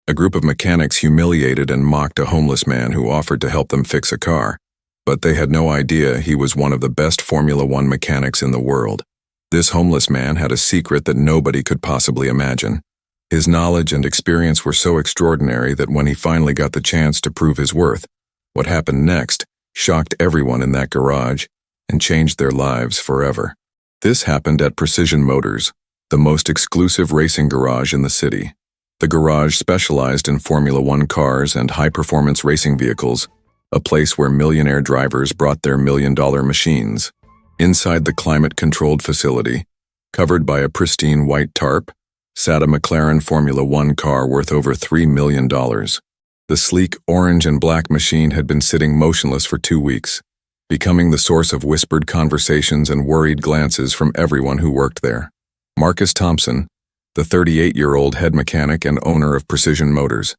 A group of mechanics humiliated and mocked a homeless man who offered to help them fix a car, but they had no idea he was one of the best Formula One mechanics in the world. This homeless man had a secret that nobody could possibly imagine. His knowledge and experience were so extraordinary that when he finally got the chance to prove his worth, what happened next shocked everyone in that garage and changed their lives forever. This happened at Precision Motors, the most exclusive racing garage in the city. The garage specialized in Formula One cars and high-performance racing vehicles, a place where millionaire drivers brought their million-dollar machines. Inside the climate-controlled facility, covered by a pristine white tarp, sat a McLaren Formula One car worth over $3 million. The sleek orange and black machine had been sitting motionless for 2 weeks, becoming the source of whispered conversations and worried glances from everyone who worked there. Marcus Thompson, the 38-year-old head mechanic and owner of Precision Motors,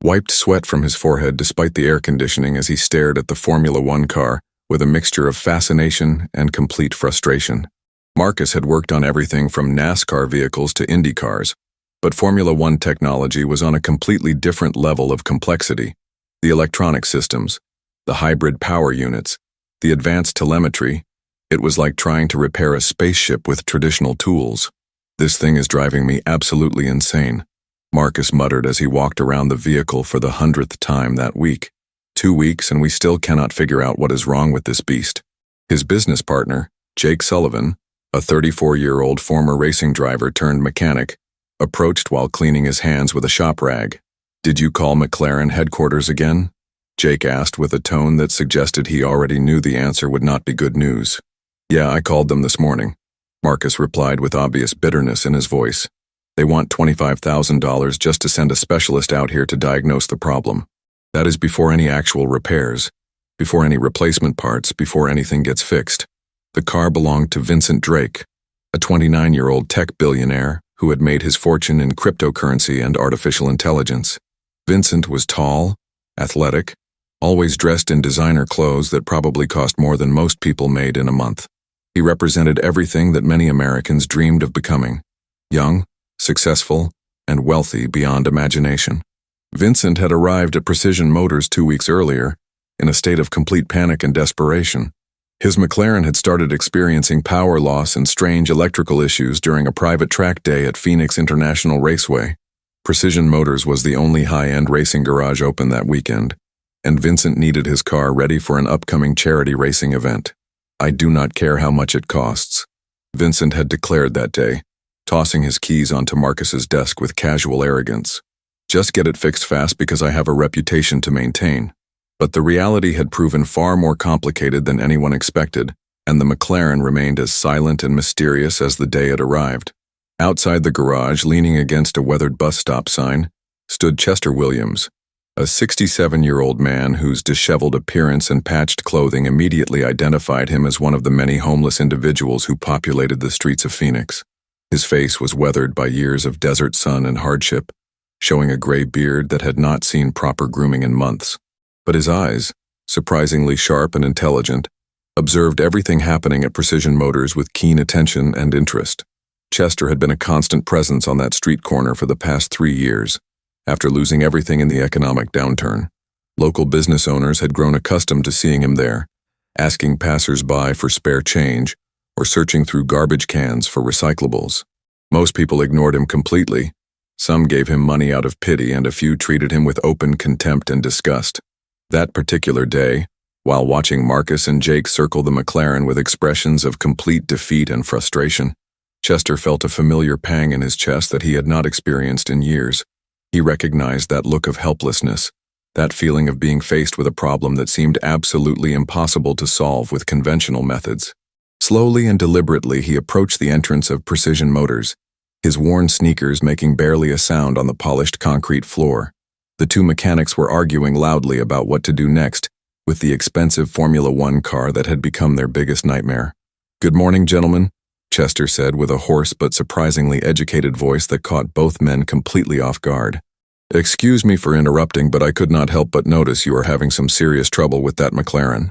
wiped sweat from his forehead despite the air conditioning as he stared at the Formula One car with a mixture of fascination and complete frustration. Marcus had worked on everything from NASCAR vehicles to Indy cars, but Formula One technology was on a completely different level of complexity. The electronic systems, the hybrid power units, the advanced telemetry, it was like trying to repair a spaceship with traditional tools. "This thing is driving me absolutely insane," Marcus muttered as he walked around the vehicle for the 100th time that week. 2 weeks and we still cannot figure out what is wrong with this beast. His business partner, Jake Sullivan, a 34-year-old former racing driver turned mechanic, approached while cleaning his hands with a shop rag. "Did you call McLaren headquarters again?" Jake asked with a tone that suggested he already knew the answer would not be good news. "Yeah, I called them this morning," Marcus replied with obvious bitterness in his voice. "They want $25,000 just to send a specialist out here to diagnose the problem. That is before any actual repairs, before any replacement parts, before anything gets fixed." The car belonged to Vincent Drake, a 29-year-old tech billionaire who had made his fortune in cryptocurrency and artificial intelligence. Vincent was tall, athletic, always dressed in designer clothes that probably cost more than most people made in a month. He represented everything that many Americans dreamed of becoming: young, successful, and wealthy beyond imagination. Vincent had arrived at Precision Motors 2 weeks earlier, in a state of complete panic and desperation. His McLaren had started experiencing power loss and strange electrical issues during a private track day at Phoenix International Raceway. Precision Motors was the only high-end racing garage open that weekend, and Vincent needed his car ready for an upcoming charity racing event. "I do not care how much it costs," Vincent had declared that day, tossing his keys onto Marcus's desk with casual arrogance. "Just get it fixed fast because I have a reputation to maintain." But the reality had proven far more complicated than anyone expected, and the McLaren remained as silent and mysterious as the day it arrived. Outside the garage, leaning against a weathered bus stop sign, stood Chester Williams, a 67-year-old man whose disheveled appearance and patched clothing immediately identified him as one of the many homeless individuals who populated the streets of Phoenix. His face was weathered by years of desert sun and hardship, showing a gray beard that had not seen proper grooming in months. But his eyes, surprisingly sharp and intelligent, observed everything happening at Precision Motors with keen attention and interest. Chester had been a constant presence on that street corner for the past 3 years. After losing everything in the economic downturn, local business owners had grown accustomed to seeing him there, asking passers-by for spare change or searching through garbage cans for recyclables. Most people ignored him completely. Some gave him money out of pity, and a few treated him with open contempt and disgust. That particular day, while watching Marcus and Jake circle the McLaren with expressions of complete defeat and frustration, Chester felt a familiar pang in his chest that he had not experienced in years. He recognized that look of helplessness, that feeling of being faced with a problem that seemed absolutely impossible to solve with conventional methods. Slowly and deliberately, he approached the entrance of Precision Motors, his worn sneakers making barely a sound on the polished concrete floor. The two mechanics were arguing loudly about what to do next with the expensive Formula One car that had become their biggest nightmare. "Good morning, gentlemen," Chester said with a hoarse but surprisingly educated voice that caught both men completely off guard. "Excuse me for interrupting, but I could not help but notice you are having some serious trouble with that McLaren."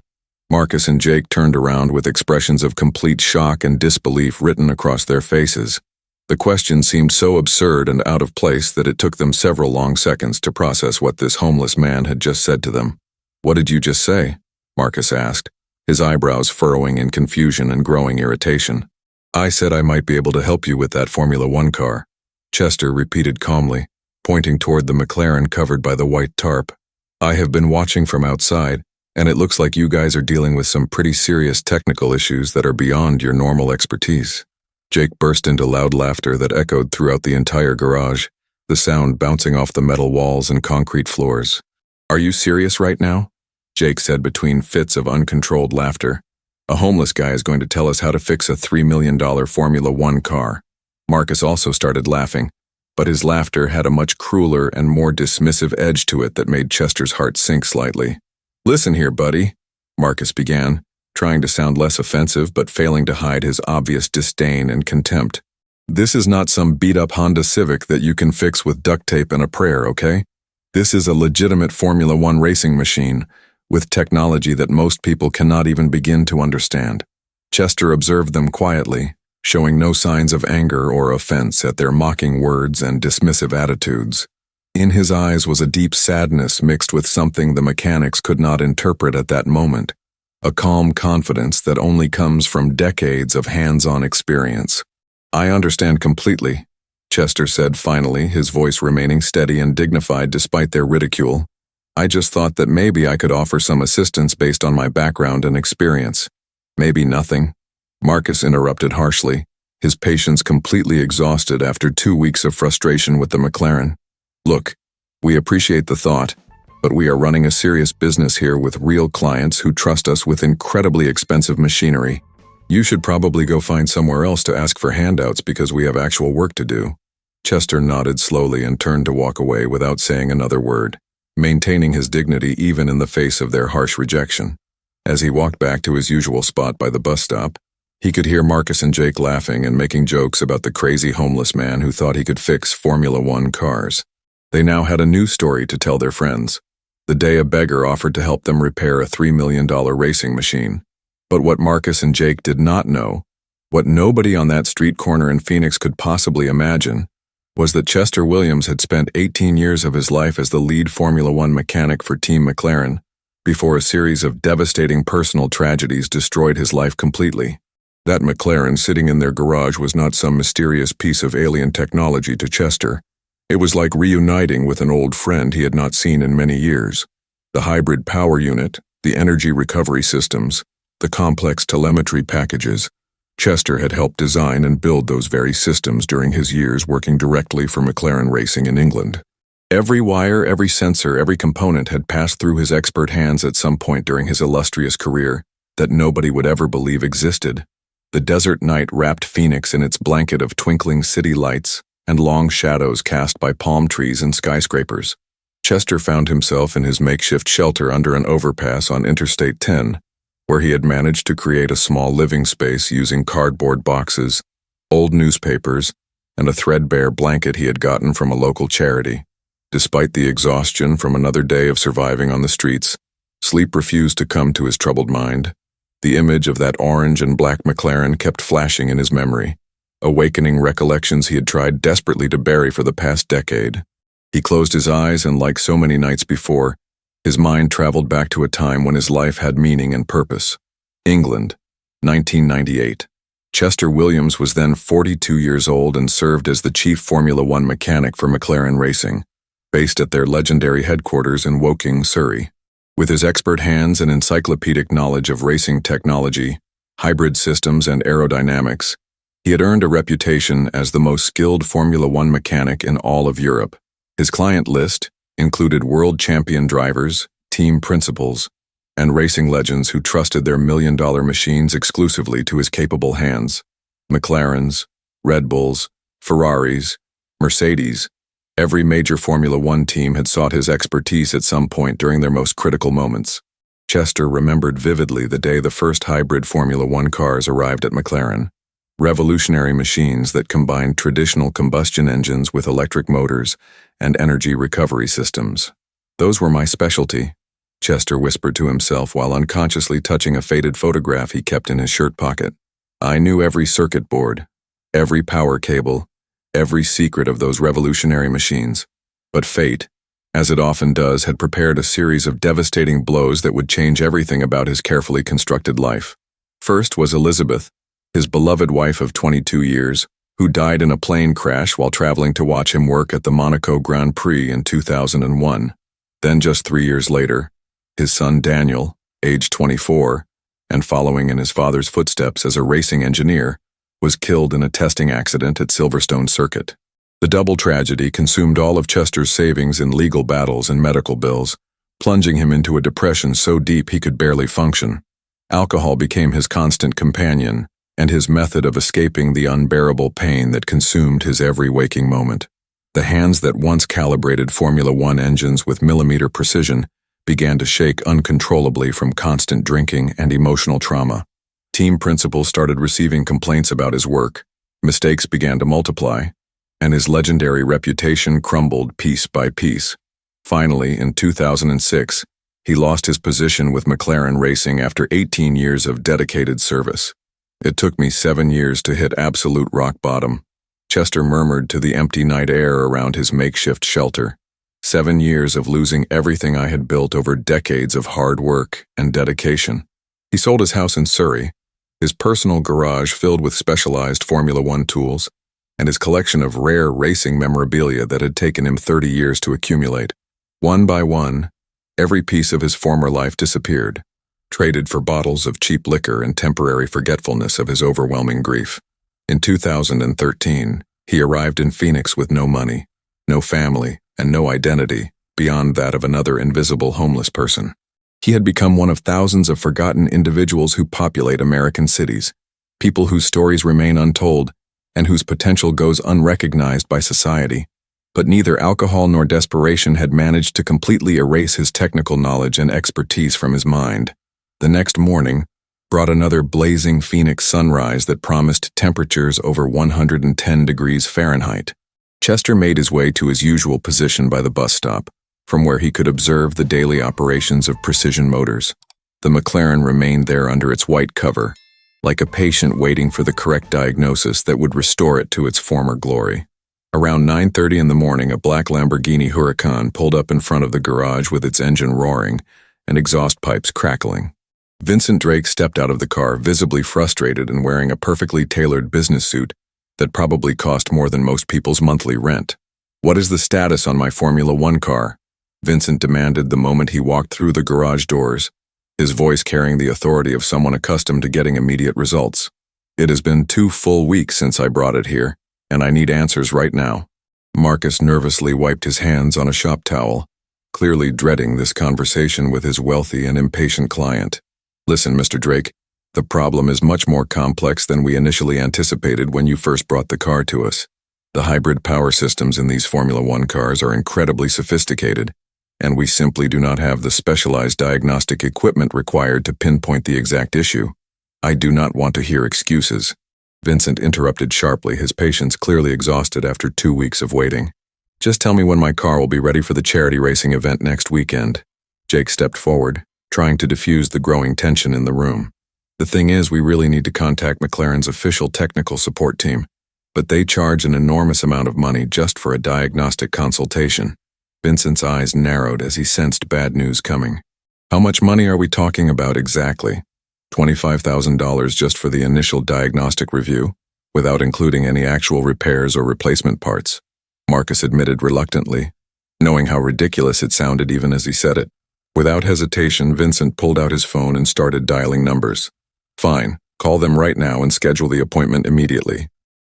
Marcus and Jake turned around with expressions of complete shock and disbelief written across their faces. The question seemed so absurd and out of place that it took them several long seconds to process what this homeless man had just said to them. "What did you just say?" Marcus asked, his eyebrows furrowing in confusion and growing irritation. "I said I might be able to help you with that Formula One car," Chester repeated calmly, pointing toward the McLaren covered by the white tarp. "I have been watching from outside, and it looks like you guys are dealing with some pretty serious technical issues that are beyond your normal expertise." Jake burst into loud laughter that echoed throughout the entire garage, the sound bouncing off the metal walls and concrete floors. "Are you serious right now?" Jake said between fits of uncontrolled laughter. "A homeless guy is going to tell us how to fix a $3 million Formula One car." Marcus also started laughing, but his laughter had a much crueler and more dismissive edge to it that made Chester's heart sink slightly. "Listen here, buddy," Marcus began, trying to sound less offensive but failing to hide his obvious disdain and contempt. "This is not some beat-up Honda Civic that you can fix with duct tape and a prayer, okay? This is a legitimate Formula One racing machine, with technology that most people cannot even begin to understand." Chester observed them quietly, showing no signs of anger or offense at their mocking words and dismissive attitudes. In his eyes was a deep sadness mixed with something the mechanics could not interpret at that moment, a calm confidence that only comes from decades of hands-on experience. "I understand completely," Chester said finally, his voice remaining steady and dignified despite their ridicule. "I just thought that maybe I could offer some assistance based on my background and experience." "Maybe nothing," Marcus interrupted harshly, his patience completely exhausted after 2 weeks of frustration with the McLaren. "Look, we appreciate the thought, but we are running a serious business here with real clients who trust us with incredibly expensive machinery. You should probably go find somewhere else to ask for handouts because we have actual work to do." Chester nodded slowly and turned to walk away without saying another word, maintaining his dignity even in the face of their harsh rejection. As he walked back to his usual spot by the bus stop, he could hear Marcus and Jake laughing and making jokes about the crazy homeless man who thought he could fix Formula One cars. They now had a new story to tell their friends. The day a beggar offered to help them repair a $3 million racing machine. But what Marcus and Jake did not know, what nobody on that street corner in Phoenix could possibly imagine, was that Chester Williams had spent 18 years of his life as the lead Formula One mechanic for Team McLaren, before a series of devastating personal tragedies destroyed his life completely. That McLaren sitting in their garage was not some mysterious piece of alien technology to Chester. It was like reuniting with an old friend he had not seen in many years. The hybrid power unit, the energy recovery systems, the complex telemetry packages. Chester had helped design and build those very systems during his years working directly for McLaren Racing in England. Every wire, every sensor, every component had passed through his expert hands at some point during his illustrious career that nobody would ever believe existed. The desert night wrapped Phoenix in its blanket of twinkling city lights and long shadows cast by palm trees and skyscrapers. Chester found himself in his makeshift shelter under an overpass on Interstate 10, where he had managed to create a small living space using cardboard boxes, old newspapers, and a threadbare blanket he had gotten from a local charity. Despite the exhaustion from another day of surviving on the streets, sleep refused to come to his troubled mind. The image of that orange and black McLaren kept flashing in his memory, awakening recollections he had tried desperately to bury for the past decade. He closed his eyes and, like so many nights before, his mind traveled back to a time when his life had meaning and purpose. England, 1998. Chester Williams was then 42 years old and served as the chief Formula One mechanic for McLaren Racing, based at their legendary headquarters in Woking, Surrey. With his expert hands and encyclopedic knowledge of racing technology, hybrid systems, and aerodynamics, he had earned a reputation as the most skilled Formula One mechanic in all of Europe. His client list included world champion drivers, team principals, and racing legends who trusted their million-dollar machines exclusively to his capable hands. McLarens, Red Bulls, Ferraris, Mercedes. Every major Formula One team had sought his expertise at some point during their most critical moments. Chester remembered vividly the day the first hybrid Formula One cars arrived at McLaren. Revolutionary machines that combined traditional combustion engines with electric motors and energy recovery systems. "Those were my specialty," Chester whispered to himself while unconsciously touching a faded photograph he kept in his shirt pocket. "I knew every circuit board, every power cable, every secret of those revolutionary machines. But fate, as it often does, had prepared a series of devastating blows that would change everything about his carefully constructed life. First was Elizabeth, his beloved wife of 22 years, who died in a plane crash while traveling to watch him work at the Monaco Grand Prix in 2001. Then just 3 years later, his son Daniel, aged 24, and following in his father's footsteps as a racing engineer, was killed in a testing accident at Silverstone Circuit. The double tragedy consumed all of Chester's savings in legal battles and medical bills, plunging him into a depression so deep he could barely function. Alcohol became his constant companion, and his method of escaping the unbearable pain that consumed his every waking moment. The hands that once calibrated Formula One engines with millimeter precision began to shake uncontrollably from constant drinking and emotional trauma. Team principals started receiving complaints about his work, mistakes began to multiply, and his legendary reputation crumbled piece by piece. Finally, in 2006, he lost his position with McLaren Racing after 18 years of dedicated service. "It took me 7 years to hit absolute rock bottom," Chester murmured to the empty night air around his makeshift shelter. 7 years of losing everything I had built over decades of hard work and dedication. He sold his house in Surrey, his personal garage filled with specialized Formula One tools, and his collection of rare racing memorabilia that had taken him 30 years to accumulate. One by one, every piece of his former life disappeared, traded for bottles of cheap liquor and temporary forgetfulness of his overwhelming grief. In 2013, he arrived in Phoenix with no money, no family, and no identity beyond that of another invisible homeless person. He had become one of thousands of forgotten individuals who populate American cities, people whose stories remain untold and whose potential goes unrecognized by society. But neither alcohol nor desperation had managed to completely erase his technical knowledge and expertise from his mind. The next morning brought another blazing Phoenix sunrise that promised temperatures over 110 degrees Fahrenheit. Chester made his way to his usual position by the bus stop, from where he could observe the daily operations of Precision Motors. The McLaren remained there under its white cover, like a patient waiting for the correct diagnosis that would restore it to its former glory. Around 9:30 in the morning, a black Lamborghini Huracan pulled up in front of the garage with its engine roaring and exhaust pipes crackling. Vincent Drake stepped out of the car, visibly frustrated and wearing a perfectly tailored business suit that probably cost more than most people's monthly rent. "What is the status on my Formula One car?" Vincent demanded the moment he walked through the garage doors, his voice carrying the authority of someone accustomed to getting immediate results. "It has been 2 full weeks since I brought it here, and I need answers right now." Marcus nervously wiped his hands on a shop towel, clearly dreading this conversation with his wealthy and impatient client. "Listen, Mr. Drake, the problem is much more complex than we initially anticipated when you first brought the car to us. The hybrid power systems in these Formula One cars are incredibly sophisticated, and we simply do not have the specialized diagnostic equipment required to pinpoint the exact issue." "I do not want to hear excuses," Vincent interrupted sharply, his patience clearly exhausted after 2 weeks of waiting. "Just tell me when my car will be ready for the charity racing event next weekend." Jake stepped forward, trying to diffuse the growing tension in the room. "The thing is, we really need to contact McLaren's official technical support team, but they charge an enormous amount of money just for a diagnostic consultation." Vincent's eyes narrowed as he sensed bad news coming. "How much money are we talking about exactly? $25,000 just for the initial diagnostic review, without including any actual repairs or replacement parts?" Marcus admitted reluctantly, knowing how ridiculous it sounded even as he said it. Without hesitation, Vincent pulled out his phone and started dialing numbers. "Fine, call them right now and schedule the appointment immediately.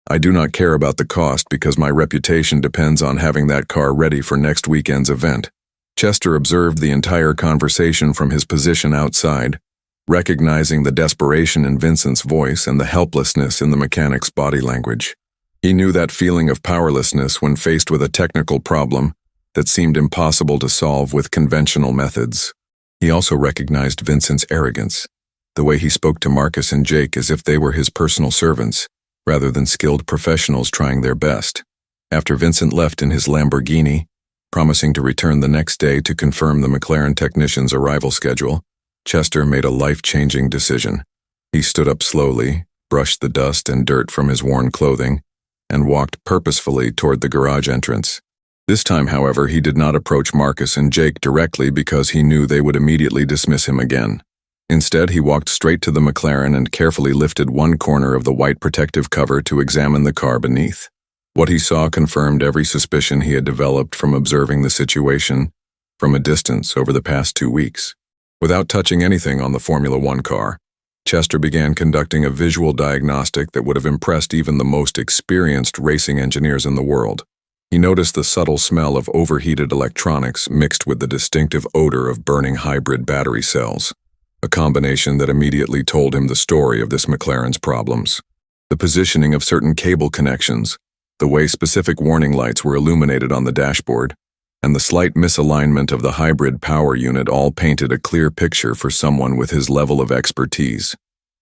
I do not care about the cost because my reputation depends on having that car ready for next weekend's event." Chester observed the entire conversation from his position outside, recognizing the desperation in Vincent's voice and the helplessness in the mechanic's body language. He knew that feeling of powerlessness when faced with a technical problem that seemed impossible to solve with conventional methods. He also recognized Vincent's arrogance, the way he spoke to Marcus and Jake as if they were his personal servants, rather than skilled professionals trying their best. After Vincent left in his Lamborghini, promising to return the next day to confirm the McLaren technician's arrival schedule, Chester made a life-changing decision. He stood up slowly, brushed the dust and dirt from his worn clothing, and walked purposefully toward the garage entrance. This time, however, he did not approach Marcus and Jake directly because he knew they would immediately dismiss him again. Instead, he walked straight to the McLaren and carefully lifted one corner of the white protective cover to examine the car beneath. What he saw confirmed every suspicion he had developed from observing the situation from a distance over the past 2 weeks. Without touching anything on the Formula One car, Chester began conducting a visual diagnostic that would have impressed even the most experienced racing engineers in the world. He noticed the subtle smell of overheated electronics mixed with the distinctive odor of burning hybrid battery cells, a combination that immediately told him the story of this McLaren's problems. The positioning of certain cable connections, the way specific warning lights were illuminated on the dashboard, and the slight misalignment of the hybrid power unit all painted a clear picture for someone with his level of expertise.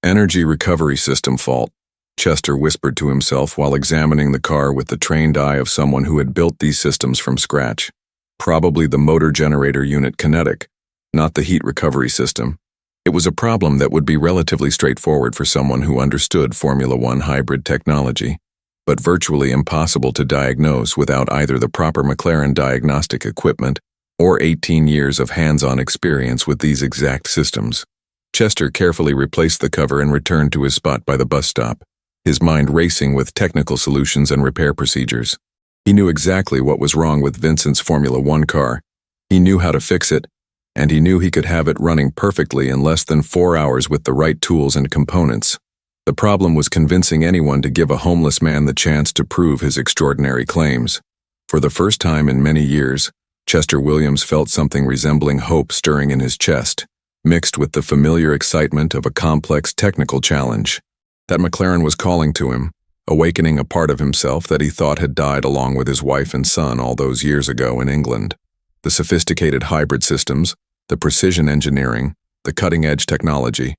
Energy recovery system fault, Chester whispered to himself while examining the car with the trained eye of someone who had built these systems from scratch. Probably the motor generator unit kinetic, not the heat recovery system. It was a problem that would be relatively straightforward for someone who understood Formula One hybrid technology, but virtually impossible to diagnose without either the proper McLaren diagnostic equipment or 18 years of hands-on experience with these exact systems. Chester carefully replaced the cover and returned to his spot by the bus stop, his mind racing with technical solutions and repair procedures. He knew exactly what was wrong with Vincent's Formula One car. He knew how to fix it, and he knew he could have it running perfectly in less than 4 hours with the right tools and components. The problem was convincing anyone to give a homeless man the chance to prove his extraordinary claims. For the first time in many years, Chester Williams felt something resembling hope stirring in his chest, mixed with the familiar excitement of a complex technical challenge. That McLaren was calling to him, awakening a part of himself that he thought had died along with his wife and son all those years ago in England. The sophisticated hybrid systems, the precision engineering, the cutting-edge technology,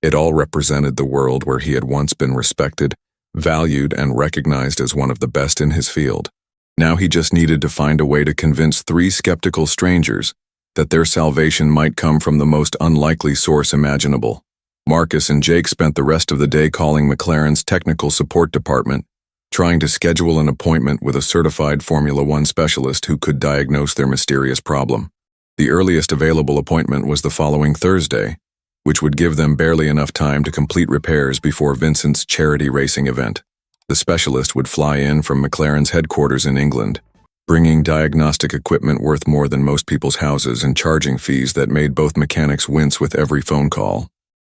it all represented the world where he had once been respected, valued, and recognized as one of the best in his field. Now he just needed to find a way to convince 3 skeptical strangers that their salvation might come from the most unlikely source imaginable. Marcus and Jake spent the rest of the day calling McLaren's technical support department, trying to schedule an appointment with a certified Formula One specialist who could diagnose their mysterious problem. The earliest available appointment was the following Thursday, which would give them barely enough time to complete repairs before Vincent's charity racing event. The specialist would fly in from McLaren's headquarters in England, bringing diagnostic equipment worth more than most people's houses and charging fees that made both mechanics wince with every phone call.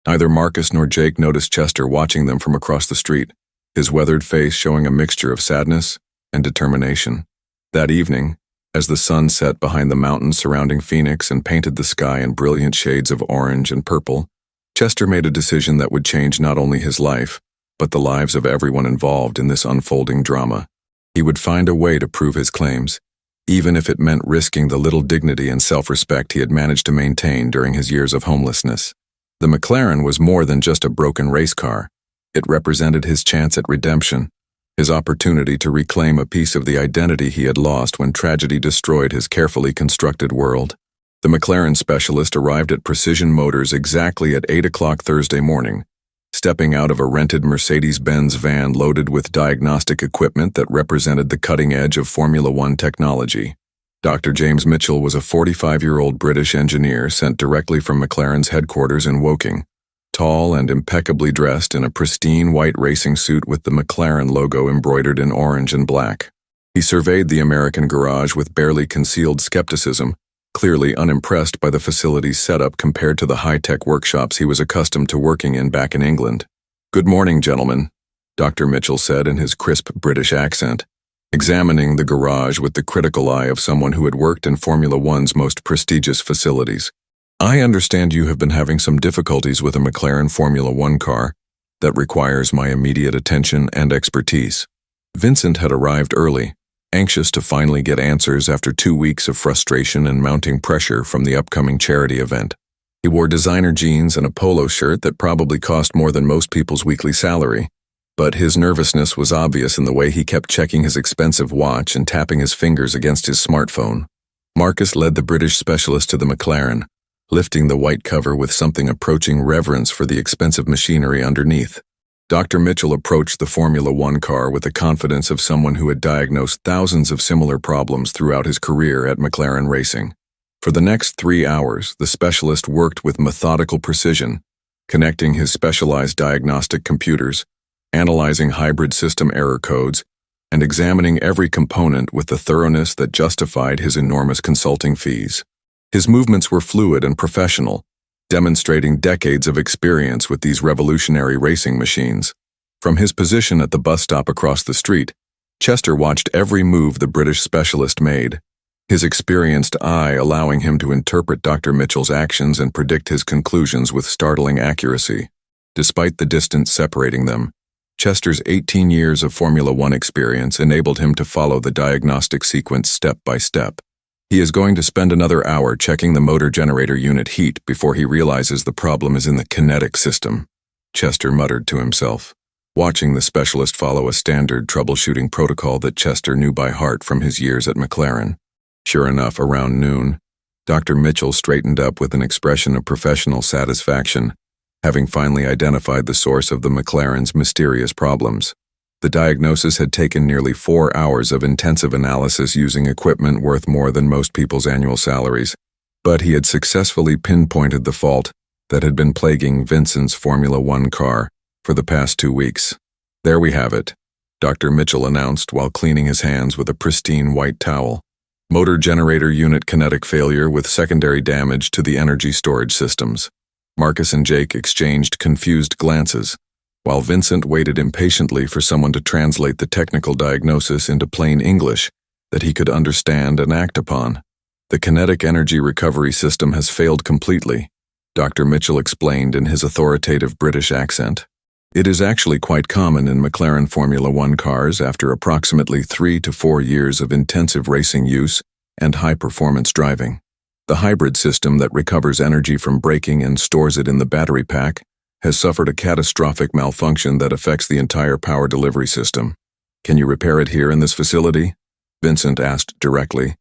Neither Marcus nor Jake noticed Chester watching them from across the street, his weathered face showing a mixture of sadness and determination. That evening, as the sun set behind the mountains surrounding Phoenix and painted the sky in brilliant shades of orange and purple, Chester made a decision that would change not only his life, but the lives of everyone involved in this unfolding drama. He would find a way to prove his claims, even if it meant risking the little dignity and self-respect he had managed to maintain during his years of homelessness. The McLaren was more than just a broken race car. It represented his chance at redemption, his opportunity to reclaim a piece of the identity he had lost when tragedy destroyed his carefully constructed world. The McLaren specialist arrived at Precision Motors exactly at 8 o'clock Thursday morning, stepping out of a rented Mercedes-Benz van loaded with diagnostic equipment that represented the cutting edge of Formula One technology. Dr. James Mitchell was a 45-year-old British engineer sent directly from McLaren's headquarters in Woking. Tall and impeccably dressed in a pristine white racing suit with the McLaren logo embroidered in orange and black. He surveyed the American garage with barely concealed skepticism, clearly unimpressed by the facility's setup compared to the high-tech workshops he was accustomed to working in back in England. "Good morning, gentlemen," Dr. Mitchell said in his crisp British accent, examining the garage with the critical eye of someone who had worked in Formula One's most prestigious facilities. "I understand you have been having some difficulties with a McLaren Formula One car that requires my immediate attention and expertise." Vincent had arrived early, anxious to finally get answers after 2 weeks of frustration and mounting pressure from the upcoming charity event. He wore designer jeans and a polo shirt that probably cost more than most people's weekly salary, but his nervousness was obvious in the way he kept checking his expensive watch and tapping his fingers against his smartphone. Marcus led the British specialist to the McLaren, lifting the white cover with something approaching reverence for the expensive machinery underneath. Dr. Mitchell approached the Formula One car with the confidence of someone who had diagnosed thousands of similar problems throughout his career at McLaren Racing. For the next 3 hours, the specialist worked with methodical precision, connecting his specialized diagnostic computers, analyzing hybrid system error codes, and examining every component with the thoroughness that justified his enormous consulting fees. His movements were fluid and professional, demonstrating decades of experience with these revolutionary racing machines. From his position at the bus stop across the street, Chester watched every move the British specialist made, his experienced eye allowing him to interpret Dr. Mitchell's actions and predict his conclusions with startling accuracy. Despite the distance separating them, Chester's 18 years of Formula One experience enabled him to follow the diagnostic sequence step by step. He is going to spend another hour checking the motor generator unit heat before he realizes the problem is in the kinetic system, Chester muttered to himself, watching the specialist follow a standard troubleshooting protocol that Chester knew by heart from his years at McLaren. Sure enough, around noon, Dr. Mitchell straightened up with an expression of professional satisfaction, having finally identified the source of the McLaren's mysterious problems. The diagnosis had taken nearly 4 hours of intensive analysis using equipment worth more than most people's annual salaries, but he had successfully pinpointed the fault that had been plaguing Vincent's Formula One car for the past 2 weeks. There we have it, Dr. Mitchell announced while cleaning his hands with a pristine white towel. Motor generator unit kinetic failure with secondary damage to the energy storage systems. Marcus and Jake exchanged confused glances, while Vincent waited impatiently for someone to translate the technical diagnosis into plain English that he could understand and act upon. The kinetic energy recovery system has failed completely, Dr. Mitchell explained in his authoritative British accent. It is actually quite common in McLaren Formula One cars after approximately 3 to 4 years of intensive racing use and high-performance driving. The hybrid system that recovers energy from braking and stores it in the battery pack has suffered a catastrophic malfunction that affects the entire power delivery system. Can you repair it here in this facility? Vincent asked directly,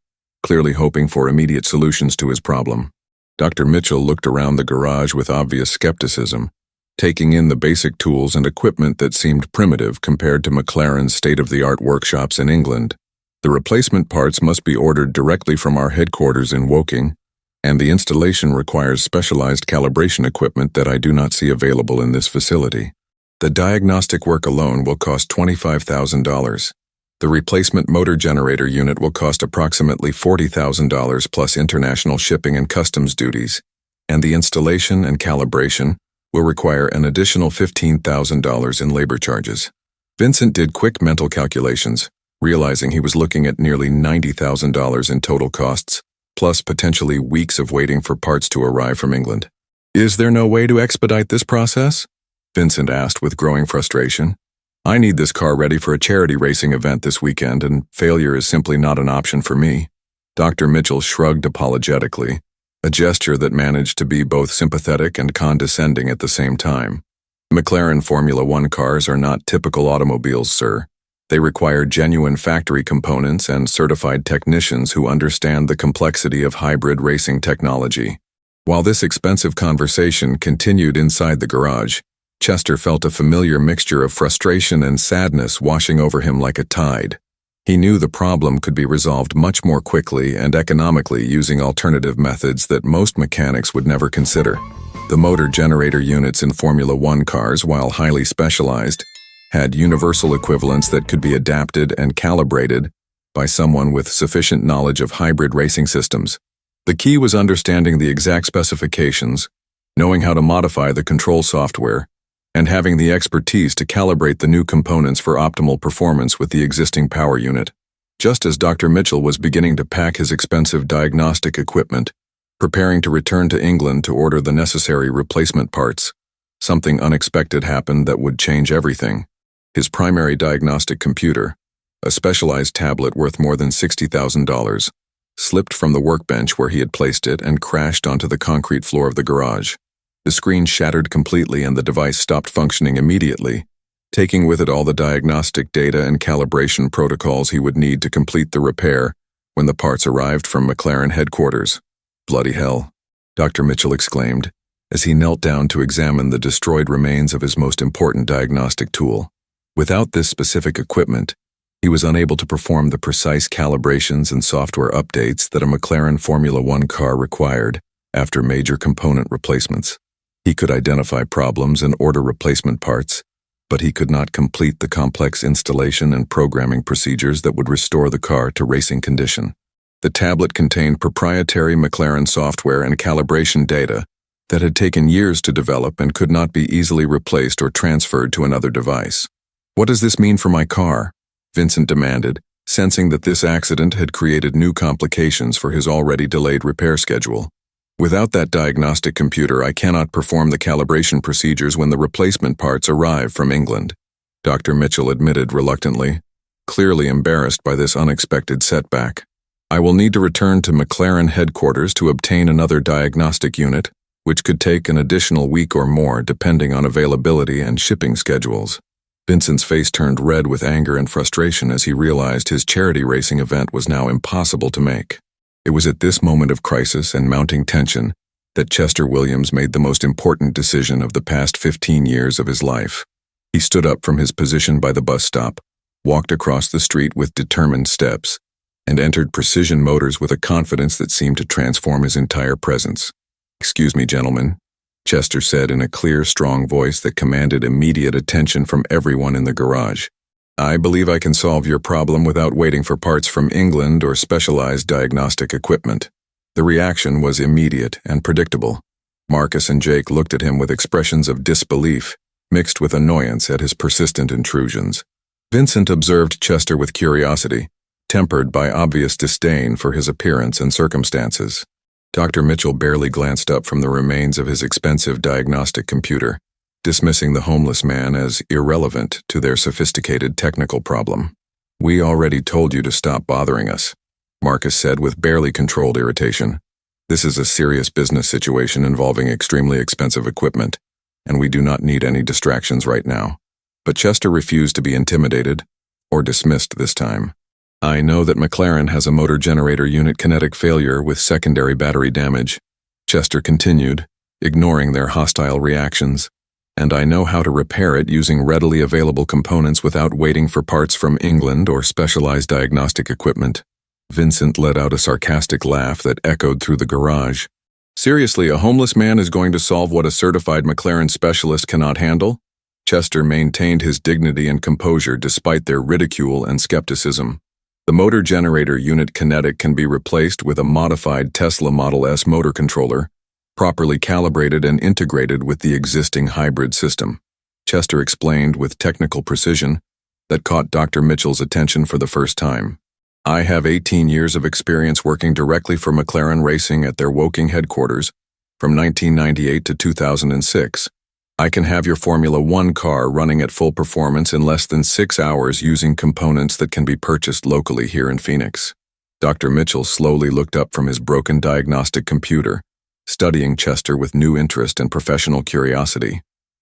clearly hoping for immediate solutions to his problem. Dr. Mitchell looked around the garage with obvious skepticism, taking in the basic tools and equipment that seemed primitive compared to McLaren's state-of-the-art workshops in England. The replacement parts must be ordered directly from our headquarters in Woking, and the installation requires specialized calibration equipment that I do not see available in this facility. The diagnostic work alone will cost $25,000. The replacement motor generator unit will cost approximately $40,000 plus international shipping and customs duties, and the installation and calibration will require an additional $15,000 in labor charges. Vincent did quick mental calculations, realizing he was looking at nearly $90,000 in total costs, plus potentially weeks of waiting for parts to arrive from England. Is there no way to expedite this process? Vincent asked with growing frustration. I need this car ready for a charity racing event this weekend, and failure is simply not an option for me. Dr. Mitchell shrugged apologetically, a gesture that managed to be both sympathetic and condescending at the same time. McLaren Formula One cars are not typical automobiles, sir. They require genuine factory components and certified technicians who understand the complexity of hybrid racing technology. While this expensive conversation continued inside the garage, Chester felt a familiar mixture of frustration and sadness washing over him like a tide. He knew the problem could be resolved much more quickly and economically using alternative methods that most mechanics would never consider. The motor generator units in Formula One cars, while highly specialized, had universal equivalents that could be adapted and calibrated by someone with sufficient knowledge of hybrid racing systems. The key was understanding the exact specifications, knowing how to modify the control software, and having the expertise to calibrate the new components for optimal performance with the existing power unit. Just as Dr. Mitchell was beginning to pack his expensive diagnostic equipment, preparing to return to England to order the necessary replacement parts, something unexpected happened that would change everything. His primary diagnostic computer, a specialized tablet worth more than $60,000, slipped from the workbench where he had placed it and crashed onto the concrete floor of the garage. The screen shattered completely and the device stopped functioning immediately, taking with it all the diagnostic data and calibration protocols he would need to complete the repair when the parts arrived from McLaren headquarters. Bloody hell, Dr. Mitchell exclaimed, as he knelt down to examine the destroyed remains of his most important diagnostic tool. Without this specific equipment, he was unable to perform the precise calibrations and software updates that a McLaren Formula One car required after major component replacements. He could identify problems and order replacement parts, but he could not complete the complex installation and programming procedures that would restore the car to racing condition. The tablet contained proprietary McLaren software and calibration data that had taken years to develop and could not be easily replaced or transferred to another device. "What does this mean for my car?" Vincent demanded, sensing that this accident had created new complications for his already delayed repair schedule. "Without that diagnostic computer, I cannot perform the calibration procedures when the replacement parts arrive from England," Dr. Mitchell admitted reluctantly, clearly embarrassed by this unexpected setback. "I will need to return to McLaren headquarters to obtain another diagnostic unit, which could take an additional week or more depending on availability and shipping schedules." Vincent's face turned red with anger and frustration as he realized his charity racing event was now impossible to make. It was at this moment of crisis and mounting tension that Chester Williams made the most important decision of the past 15 years of his life. He stood up from his position by the bus stop, walked across the street with determined steps, and entered Precision Motors with a confidence that seemed to transform his entire presence. "Excuse me, gentlemen," Chester said in a clear, strong voice that commanded immediate attention from everyone in the garage. "I believe I can solve your problem without waiting for parts from England or specialized diagnostic equipment." The reaction was immediate and predictable. Marcus and Jake looked at him with expressions of disbelief, mixed with annoyance at his persistent intrusions. Vincent observed Chester with curiosity, tempered by obvious disdain for his appearance and circumstances. Dr. Mitchell barely glanced up from the remains of his expensive diagnostic computer, dismissing the homeless man as irrelevant to their sophisticated technical problem. "We already told you to stop bothering us," Marcus said with barely controlled irritation. "This is a serious business situation involving extremely expensive equipment, and we do not need any distractions right now." But Chester refused to be intimidated or dismissed this time. "I know that McLaren has a motor generator unit kinetic failure with secondary battery damage," Chester continued, ignoring their hostile reactions. "And I know how to repair it using readily available components without waiting for parts from England or specialized diagnostic equipment." Vincent let out a sarcastic laugh that echoed through the garage. "Seriously, a homeless man is going to solve what a certified McLaren specialist cannot handle?" Chester maintained his dignity and composure despite their ridicule and skepticism. "The motor generator unit kinetic can be replaced with a modified Tesla Model S motor controller, properly calibrated and integrated with the existing hybrid system," Chester explained with technical precision that caught Dr. Mitchell's attention for the first time. "I have 18 years of experience working directly for McLaren Racing at their Woking headquarters from 1998 to 2006. I can have your Formula One car running at full performance in less than 6 hours using components that can be purchased locally here in Phoenix." Dr. Mitchell slowly looked up from his broken diagnostic computer, studying Chester with new interest and professional curiosity.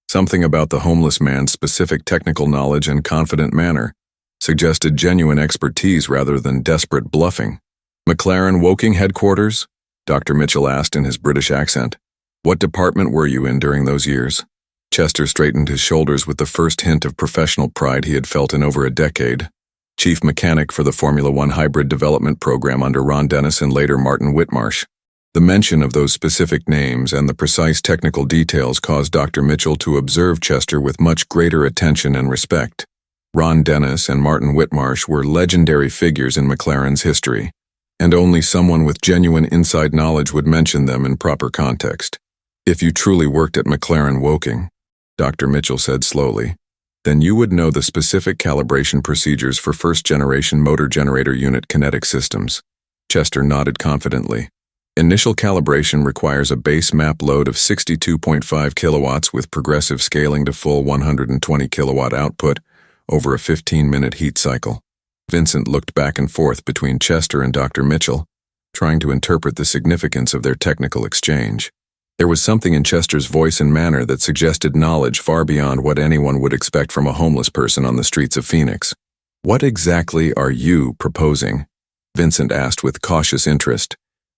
Something about the homeless man's specific technical knowledge and confident manner suggested genuine expertise rather than desperate bluffing. "McLaren Woking headquarters?" Dr. Mitchell asked in his British accent. "What department were you in during those years?" Chester straightened his shoulders with the first hint of professional pride he had felt in over a decade. "Chief mechanic for the Formula One hybrid development program under Ron Dennis and later Martin Whitmarsh." The mention of those specific names and the precise technical details caused Dr. Mitchell to observe Chester with much greater attention and respect. Ron Dennis and Martin Whitmarsh were legendary figures in McLaren's history, and only someone with genuine inside knowledge would mention them in proper context. "If you truly worked at McLaren Woking," Dr. Mitchell said slowly, "then you would know the specific calibration procedures for first-generation motor generator unit kinetic systems." Chester nodded confidently. "Initial calibration requires a base map load of 62.5 kilowatts with progressive scaling to full 120 kilowatt output over a 15-minute heat cycle." Vincent looked back and forth between Chester and Dr. Mitchell, trying to interpret the significance of their technical exchange. There was something in Chester's voice and manner that suggested knowledge far beyond what anyone would expect from a homeless person on the streets of Phoenix. "What exactly are you proposing?" Vincent asked with cautious interest,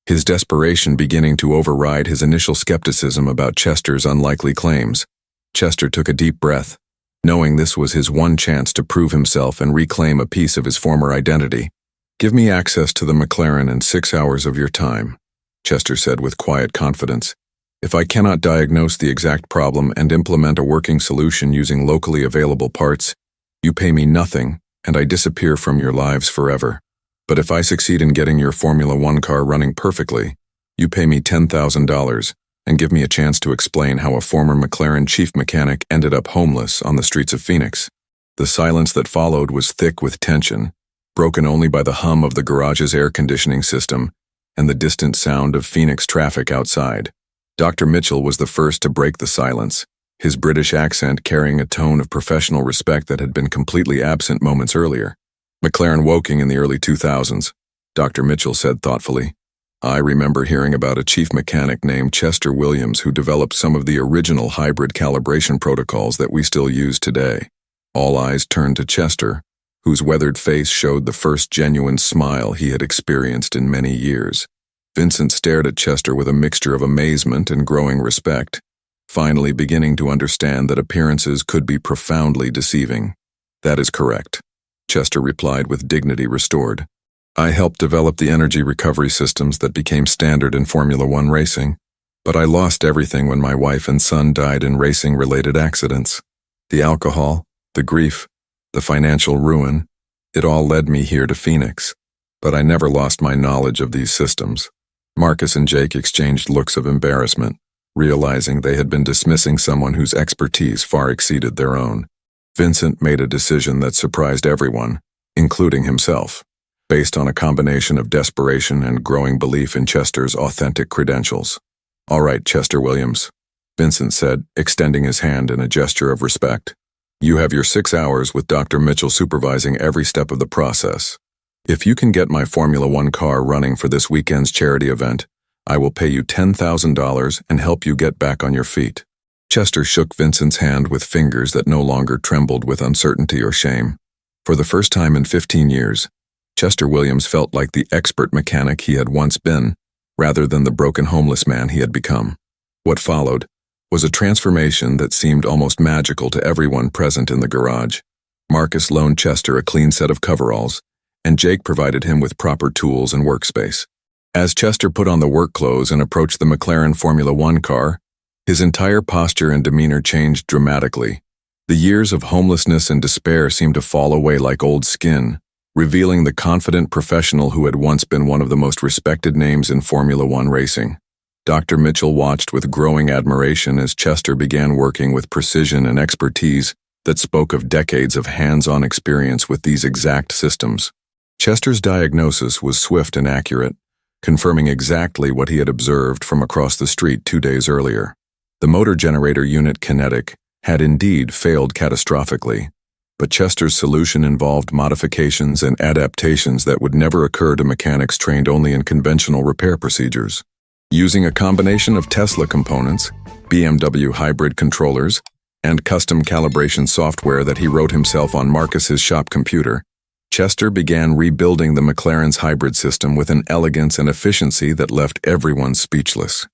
his desperation beginning to override his initial skepticism about Chester's unlikely claims. Chester took a deep breath, knowing this was his one chance to prove himself and reclaim a piece of his former identity. "Give me access to the McLaren and 6 hours of your time," Chester said with quiet confidence. "If I cannot diagnose the exact problem and implement a working solution using locally available parts, you pay me nothing and I disappear from your lives forever. But if I succeed in getting your Formula One car running perfectly, you pay me $10,000 and give me a chance to explain how a former McLaren chief mechanic ended up homeless on the streets of Phoenix." The silence that followed was thick with tension, broken only by the hum of the garage's air conditioning system and the distant sound of Phoenix traffic outside. Dr. Mitchell was the first to break the silence, his British accent carrying a tone of professional respect that had been completely absent moments earlier. "McLaren Woking in the early 2000s, Dr. Mitchell said thoughtfully. "I remember hearing about a chief mechanic named Chester Williams who developed some of the original hybrid calibration protocols that we still use today." All eyes turned to Chester, whose weathered face showed the first genuine smile he had experienced in many years. Vincent stared at Chester with a mixture of amazement and growing respect, finally beginning to understand that appearances could be profoundly deceiving. "That is correct," Chester replied with dignity restored. "I helped develop the energy recovery systems that became standard in Formula One racing, but I lost everything when my wife and son died in racing-related accidents. The alcohol, the grief, the financial ruin, it all led me here to Phoenix. But I never lost my knowledge of these systems." Marcus and Jake exchanged looks of embarrassment, realizing they had been dismissing someone whose expertise far exceeded their own. Vincent made a decision that surprised everyone, including himself, based on a combination of desperation and growing belief in Chester's authentic credentials. "All right, Chester Williams," Vincent said, extending his hand in a gesture of respect. "You have your 6 hours with Dr. Mitchell supervising every step of the process. If you can get my Formula One car running for this weekend's charity event, I will pay you $10,000 and help you get back on your feet." Chester shook Vincent's hand with fingers that no longer trembled with uncertainty or shame. For the first time in 15 years, Chester Williams felt like the expert mechanic he had once been, rather than the broken homeless man he had become. What followed was a transformation that seemed almost magical to everyone present in the garage. Marcus loaned Chester a clean set of coveralls, and Jake provided him with proper tools and workspace. As Chester put on the work clothes and approached the McLaren Formula One car, his entire posture and demeanor changed dramatically. The years of homelessness and despair seemed to fall away like old skin, revealing the confident professional who had once been one of the most respected names in Formula One racing. Dr. Mitchell watched with growing admiration as Chester began working with precision and expertise that spoke of decades of hands-on experience with these exact systems. Chester's diagnosis was swift and accurate, confirming exactly what he had observed from across the street 2 days earlier. The motor generator unit kinetic had indeed failed catastrophically, but Chester's solution involved modifications and adaptations that would never occur to mechanics trained only in conventional repair procedures. Using a combination of Tesla components, BMW hybrid controllers, and custom calibration software that he wrote himself on Marcus's shop computer, Chester began rebuilding the McLaren's hybrid system with an elegance and efficiency that left everyone speechless.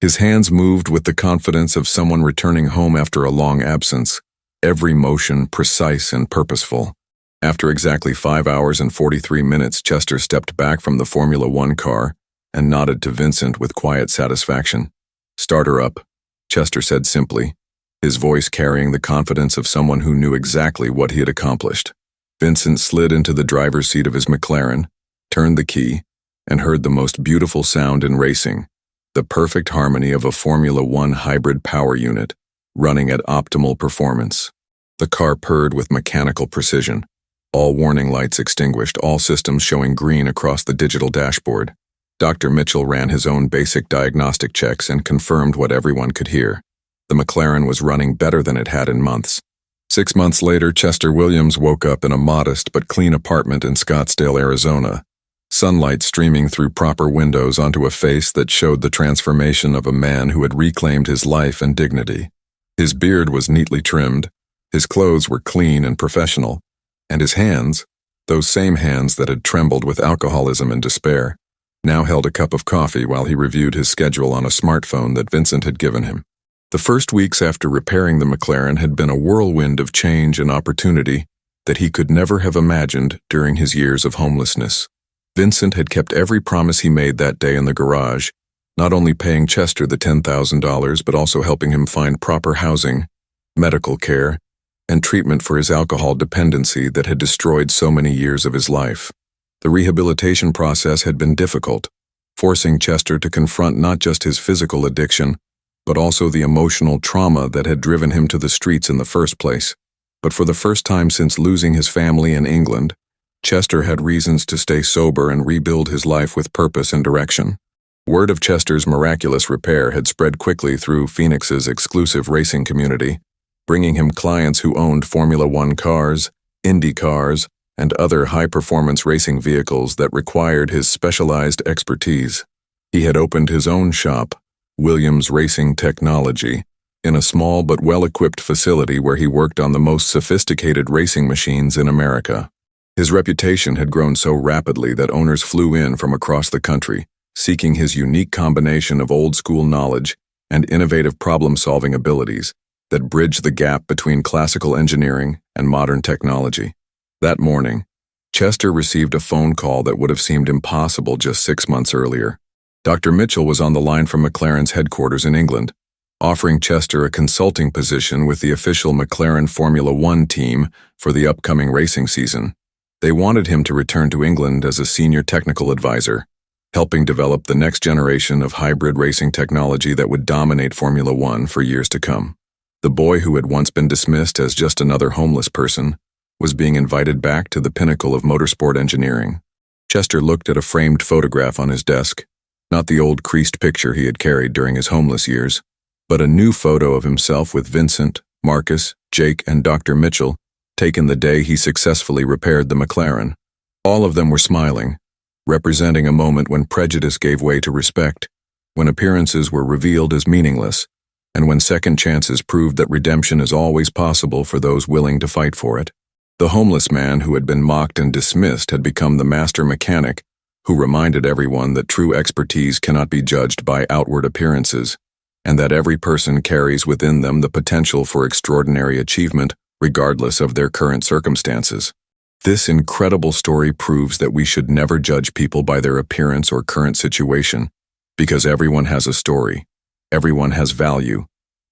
His hands moved with the confidence of someone returning home after a long absence, every motion precise and purposeful. After exactly 5 hours and 43 minutes, Chester stepped back from the Formula One car and nodded to Vincent with quiet satisfaction. "Start her up," Chester said simply, his voice carrying the confidence of someone who knew exactly what he had accomplished. Vincent slid into the driver's seat of his McLaren, turned the key, and heard the most beautiful sound in racing, the perfect harmony of a Formula One hybrid power unit, running at optimal performance. The car purred with mechanical precision, all warning lights extinguished, all systems showing green across the digital dashboard. Dr. Mitchell ran his own basic diagnostic checks and confirmed what everyone could hear. The McLaren was running better than it had in months. 6 months later, Chester Williams woke up in a modest but clean apartment in Scottsdale, Arizona, sunlight streaming through proper windows onto a face that showed the transformation of a man who had reclaimed his life and dignity. His beard was neatly trimmed, his clothes were clean and professional, and his hands, those same hands that had trembled with alcoholism and despair, now held a cup of coffee while he reviewed his schedule on a smartphone that Vincent had given him. The first weeks after repairing the McLaren had been a whirlwind of change and opportunity that he could never have imagined during his years of homelessness. Vincent had kept every promise he made that day in the garage, not only paying Chester the $10,000 but also helping him find proper housing, medical care, and treatment for his alcohol dependency that had destroyed so many years of his life. The rehabilitation process had been difficult, forcing Chester to confront not just his physical addiction, but also the emotional trauma that had driven him to the streets in the first place. But for the first time since losing his family in England, Chester had reasons to stay sober and rebuild his life with purpose and direction. Word of Chester's miraculous repair had spread quickly through Phoenix's exclusive racing community, bringing him clients who owned Formula One cars, Indy cars, and other high-performance racing vehicles that required his specialized expertise. He had opened his own shop, Williams Racing Technology, in a small but well-equipped facility where he worked on the most sophisticated racing machines in America. His reputation had grown so rapidly that owners flew in from across the country, seeking his unique combination of old-school knowledge and innovative problem-solving abilities that bridged the gap between classical engineering and modern technology. That morning, Chester received a phone call that would have seemed impossible just 6 months earlier. Dr. Mitchell was on the line from McLaren's headquarters in England, offering Chester a consulting position with the official McLaren Formula One team for the upcoming racing season. They wanted him to return to England as a senior technical advisor, helping develop the next generation of hybrid racing technology that would dominate Formula One for years to come. The boy who had once been dismissed as just another homeless person was being invited back to the pinnacle of motorsport engineering. Chester looked at a framed photograph on his desk, not the old creased picture he had carried during his homeless years, but a new photo of himself with Vincent, Marcus, Jake, and Dr. Mitchell, taken the day he successfully repaired the McLaren. All of them were smiling, representing a moment when prejudice gave way to respect, when appearances were revealed as meaningless, and when second chances proved that redemption is always possible for those willing to fight for it. The homeless man who had been mocked and dismissed had become the master mechanic who reminded everyone that true expertise cannot be judged by outward appearances, and that every person carries within them the potential for extraordinary achievement regardless of their current circumstances. This incredible story proves that we should never judge people by their appearance or current situation, because everyone has a story, everyone has value,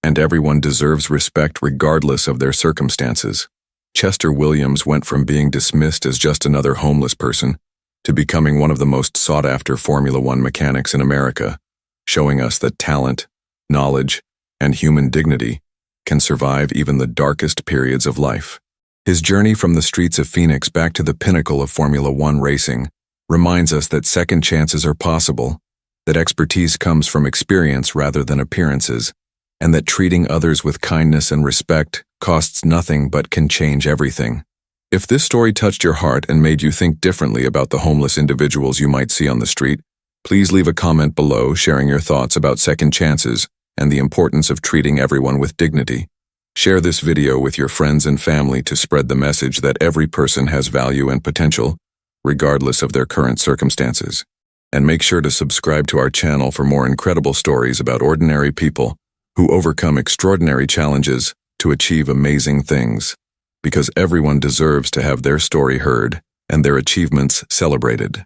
and everyone deserves respect regardless of their circumstances. Chester Williams went from being dismissed as just another homeless person to becoming one of the most sought-after Formula One mechanics in America, showing us that talent, knowledge, and human dignity can survive even the darkest periods of life. His journey from the streets of Phoenix back to the pinnacle of Formula One racing reminds us that second chances are possible, that expertise comes from experience rather than appearances, and that treating others with kindness and respect costs nothing but can change everything. If this story touched your heart and made you think differently about the homeless individuals you might see on the street, please leave a comment below sharing your thoughts about second chances and the importance of treating everyone with dignity. Share this video with your friends and family to spread the message that every person has value and potential, regardless of their current circumstances. And make sure to subscribe to our channel for more incredible stories about ordinary people who overcome extraordinary challenges to achieve amazing things, because everyone deserves to have their story heard and their achievements celebrated.